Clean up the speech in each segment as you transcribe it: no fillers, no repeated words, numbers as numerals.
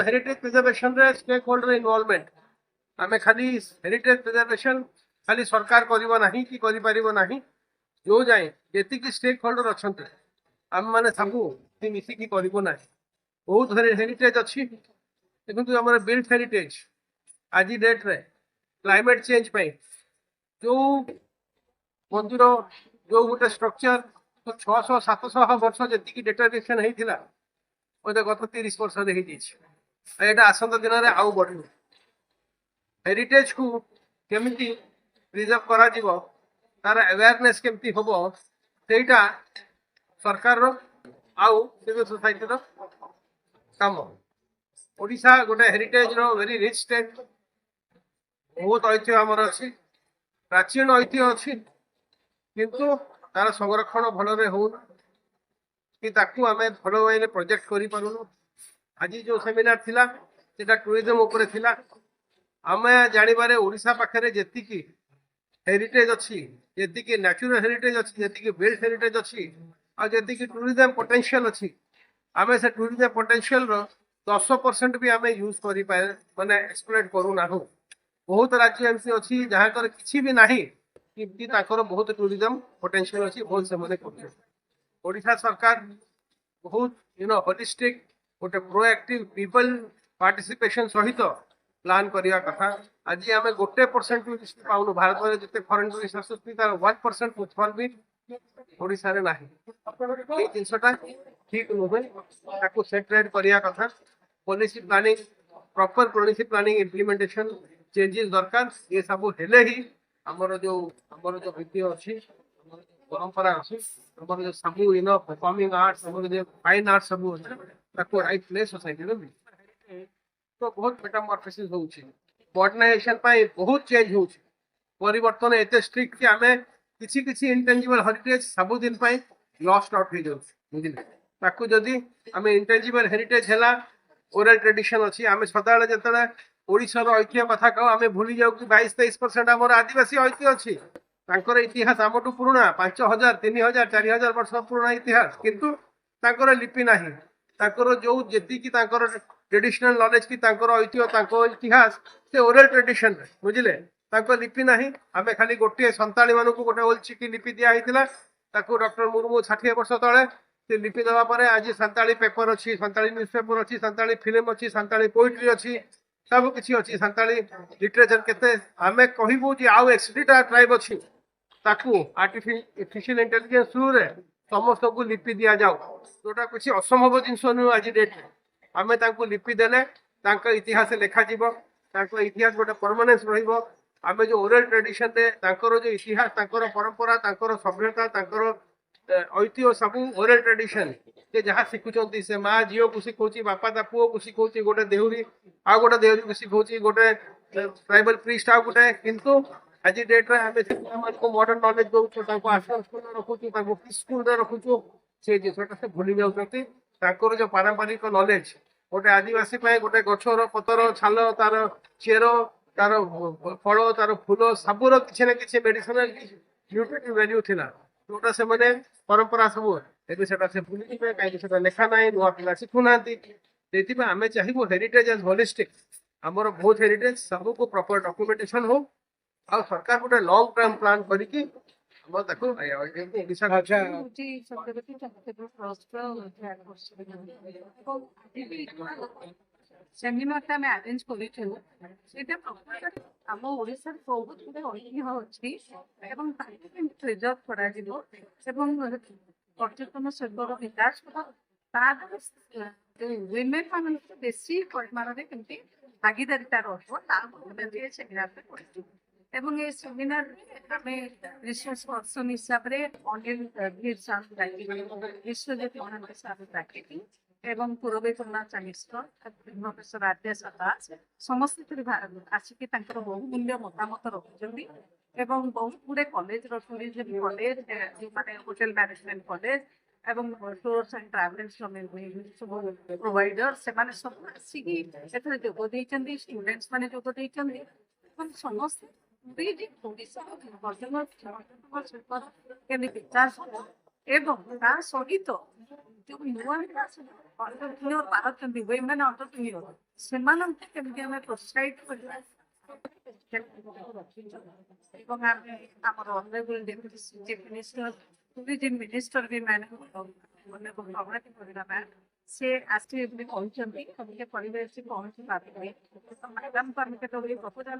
heritage preservation रे stake holder involvement आमे खाली हेरिटेज प्रिजर्वेशन खाली सरकार करिवो नाही कि करि परिवो नाही जो जाए जेति कि स्टेक होल्डर अछंते आम माने सबु मिसी कि करिवो नाही बहुत हेरिटेज अछि देखंतु हमर बिल्ट हेरिटेज आज डेट रे क्लाइमेट चेंज पे जो मंदिर जो गोटे स्ट्रक्चर तो 600-700 वर्ष जी डेटोरेशन होता बोधे गत 30 वर्ष यहाँ आसंत दिन में आउ बढ़ हेरिटेज को केमी प्रिजर्व कर तार अवेयरनेस केमती हम सेटा सरकार आउ सिविल सोसाइटी काम ओडिशा गोटे हेरिटेज रो वेरी रिच स्टेट बहुत ऐतिह्य आमर अच्छी प्राचीन ऐतिह्य अच्छी किंतु तार संरक्षण भल हो कि आम भल वे प्रोजेक्ट करूँ आज जो सेमिनार थिला सेटा टूरिज्म उपरे थिला आम जानिबारे ओडिशा पाखरे जेतिकी हेरिटेज अच्छी जेतिकी नेचुरल हेरिटेज अच्छी जेतिकी बिल्ड हेरिटेज अच्छी आ जेतिकी टूरिज्म पोटेंशियल अच्छी आम से टूरिज्म पोटेंशियल रो 10% भी आम यूज कर माने एक्सप्लोइट करूना बहुत राज्य एमसी अच्छी जहाँ किसी भी ना कि बहुत टूरिज्म पोटेंशियल अच्छी बहुत से ओडिशा सरकार बहुत होलिस्टिक गोटे प्रोएक्टिव पीपल पार्टिसिपेशन सहित प्लान करने कथा आज आम 1% टूरिस्ट पाऊनु भारत में जिते फरेन टूरिस्ट आसुच्च तार 1% फुटफल भी ओडिशा रे नाही ये जिनसटा ठीक नुहे ताको सेटरेट करने कथा policy planning proper policy planning implementation changes दरकार ये सब हेले ही हमर जो रीति अच्छी परंपरा अच्छी हमर जो सब इन परफॉर्मिंग आर्ट्स हमर जो फाइन आर्ट्स सब अच्छे राइट प्लेस सोसाइटी में तो बहुत मेटामॉर्फोसिस होउछि मॉडर्नाइजेशन पाई बहुत चेंज होउछि परिवर्तन एते स्ट्रिक्ट कि आमे किछि किछि इंटेंजिबल हेरिटेज सब दिन पाई लॉस्ट आउट हो जाउछि बुझिले ताकू जदी आमे इंटेंजिबल हेरिटेज हैला ओरल ट्रेडिशन अच्छी आम सदाबले जिते ओडिशार ऐतिह्य कथा कह आम भूली जाऊ कि 22-23% आम आदिवासी ऐतिह्य अच्छी तांकर इतिहास आमठू पुराणा 5000 3000 4000 वर्ष पुराणा इतिहास किंतु तांकर लिपि नाही तांकर जो जेति कि तांकर ट्रेडिशनल नॉलेज कि तांकर ऐतिह्य तांकर इतिहास से ओरल ट्रेडिशन बुझिले तांकर लिपि नाही आमे खाली गोटे संताली मानकू गोटे ओलची कि लिपि दिया हितला ताकू डॉक्टर मुर्मू 60 वर्ष तले से लिपि देवा पर आज संताली पेपर अच्छी संताली न्यूज पेपर अच्छी संताली फिल्म अच्छी संताली पोएट्री अच्छी सब किसी अच्छी संताली लिटरेचर केते आमे कहबू जे आउ एक्सट्रा ट्राइब अच्छी ताकू आर्टिफिशियल इंटेलिजेंस थ्रू रे समस्त को लिपि दिया जाओ जोटा कुछ असंभव जिनस नुह आज डेट आमे तांको लिपि देले तांको इतिहास लेखा जीवो तांको इतिहास गोटे परमानेंस रहिबो आमे जो ओरल ट्रेडिशन रे तांकर जो इतिहास तांकर परंपरा तांकर सभ्यता तांकर ऐतिह्य सब ओरल ट्रेडिशन से जहाँ शिखुंट से माँ झील को शिखौची बापा ता पुओ को शिखौची गोटे देहुरी आ गोटे देहुरी को शिखौची गोटे ट्राइबल प्रीस्ट आ गोटे किंतु आज डेट रे आम मॉडर्न नॉलेज दौचु आश्रम स्कूल रखुचु स्कूल रखुचु से जिनसा से भूली जाऊँगी जो पारंपरिक नॉलेज गोटे आदिवासी गोटे गछर पतर छाल तार चेर तार फल तार फूल सबूर किसी ना कि मेडिसिनल न्यूट्रिटिव वैल्यू थिला जोटा से मैंने परंपरा सब एबे सेटा से भूली पे कहीं सेटा लेखा ना नुआ पिला शिखुना आम चाहिए हेरिटेज एज होलिस्टिक आमर बहुत हेरिटेज सब को प्रॉपर डॉक्यूमेंटेशन हो आ सरकार गोटे लॉन्ग टर्म प्लान करिकी हम देखो ओडिशा सेमिनार आम आरेंज करूँ आम ओडिशा बहुत गुड ऐतिह्य अच्छी प्रिजर्व कर पर्यटन शिल्पर विकास वुमेन मान बेसी परिमाण में कमी भागीदारीता रही सेमिनार एवं ये सेमिनार आम रिसोर्स पर्सन हिसाब से अनिल भीर साहब विश्वजीत महांत साहब डाकिली एवं पूर्वी करुणाचा मिश्र प्रोफेसर आद्यास दास समस्त आसिक बहुमूल्य मतामत रखुच्च एवं बहुत गुड़े कॉलेज टूरिज्म कॉलेज माने होटेल मैनेजमेंट कॉलेज एवं टूर्स एंड ट्रावेल्स सब प्रोवाइडर से सब आसिक जोगदे स्टूडेंट्स मैंने जोगदे समस्त ओडिशा पर्यटन शिल्पर केमी विकास ଏବଂ ତା ସହିତ ଯୋଉ ନୂଆ ଅଣ୍ଟରପ୍ରିନିୟର ବାହାରୁଛନ୍ତି women entrepreneur ସେମାନଙ୍କୁ କେମିତି ଆମେ ପ୍ରୋତ୍ସାହିତ କରିବା ଏବଂ ଆମେ ଆମର honourable deputy chief minister tourism minister ବି ଅଗ୍ରଗତି କରିବା ମ୍ୟାମ୍ ସେ ଆସିବେ ବୋଲି କହିଛନ୍ତି ଟିକେ ପରିବେଶ ପହଞ୍ଚି ପାରିବେ ମ୍ୟାଡାମକୁ ଆମେ କେତେବେଳେ ପ୍ରପୋଜାଲ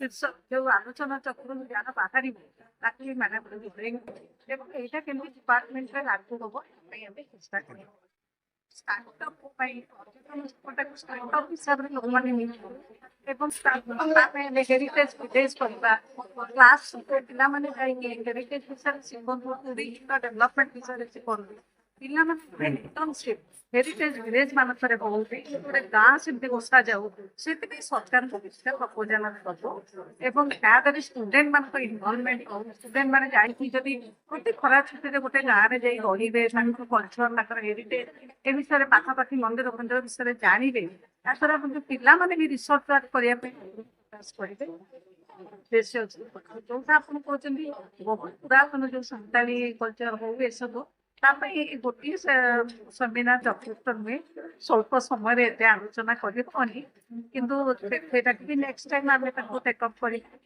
ଶୀର୍ଷ ଯୋଉ ଆଲୋଚନା ଚକ୍ରରୁ ଯାହା ବାହାରିବ ତାକୁ ବି ମ୍ୟାଡାମ ଏବଂ ଏଇଟା କେମିତି ଡିପାର୍ଟମେଣ୍ଟରେ ଲାଗୁ ହବ ପାଇଁ ଆମେ ଚେଷ୍ଟା କରିବା ଷ୍ଟାର୍ଟଅପ୍ ପାଇଁ ପର୍ଯ୍ୟଟନଟାକୁ ଷ୍ଟାର୍ଟଅପ୍ ହିସାବରେ ଲୋକମାନେ ନେଇଛନ୍ତି ଏବଂ ଆମେ ହେରିଟେଜ ବିଦେଶ କରିବା କ୍ଲାସ୍ ପିଲାମାନେ ଯାଇକି ହେରିଟେଜ ବିଷୟରେ ଶିଖନ୍ତୁ ରିଜିଓନାଲ ଡେଭଲପମେଣ୍ଟ ବିଷୟରେ ଶିଖନ୍ତୁ ପିଲାମାନେ ଇଣ୍ଟର୍ନସିପ୍ ହେରିଟେଜ ଭିଲେଜ ମାନଙ୍କରେ ହଉଛି ଗୋଟେ ଗାଁ ସେମିତି ବସାଯାଉ ସେଥିପାଇଁ ସରକାରଙ୍କ ଦୃଷ୍ଟିରେ ପ୍ରପୋଜାଲ ଦବ ଏବଂ ତା ଦ୍ୱାରା ଷ୍ଟୁଡେଣ୍ଟ ମାନଙ୍କ ଇନଭଲଭମେଣ୍ଟ ହଉ ଷ୍ଟୁଡେଣ୍ଟ ମାନେ ଯାଇକି ଯଦି ଗୋଟେ ଖରା ଛୁଟିରେ ଗୋଟେ ଗାଁରେ ଯାଇ ରହିବେ ତାଙ୍କର କଲଚର ତାଙ୍କର ହେରିଟେଜ ଏ ବିଷୟରେ ପାଖାପାଖି ମନ୍ଦିର ମନ୍ଦିର ବିଷୟରେ ଜାଣିବେ ତା ଦ୍ୱାରା ମଧ୍ୟ ପିଲାମାନେ ବି ରିସର୍ଚ୍ଚ କରିବା ପାଇଁ ପ୍ରୟାସ କରିବେ ବେଶୀ ଅଛି ଯୋଉଟା ଆପଣ କହୁଛନ୍ତି ବହୁତ ପୁରାତନ ଯୋଉ ସାନ୍ତାଳୀ କଲଚର ହଉ ଏସବୁ ତା ପାଇଁ ଗୋଟିଏ ସେମିନାର ଯଥେଷ୍ଟ ନୁହେଁ ସ୍ୱଳ୍ପ ସମୟରେ ଏତେ ଆଲୋଚନା କରିହେବନି କିନ୍ତୁ ସେଇଟାକୁ ବି ନେକ୍ସଟ ଟାଇମ୍ ଆମେ ତାକୁ ଟେକଅପ୍ କରିବା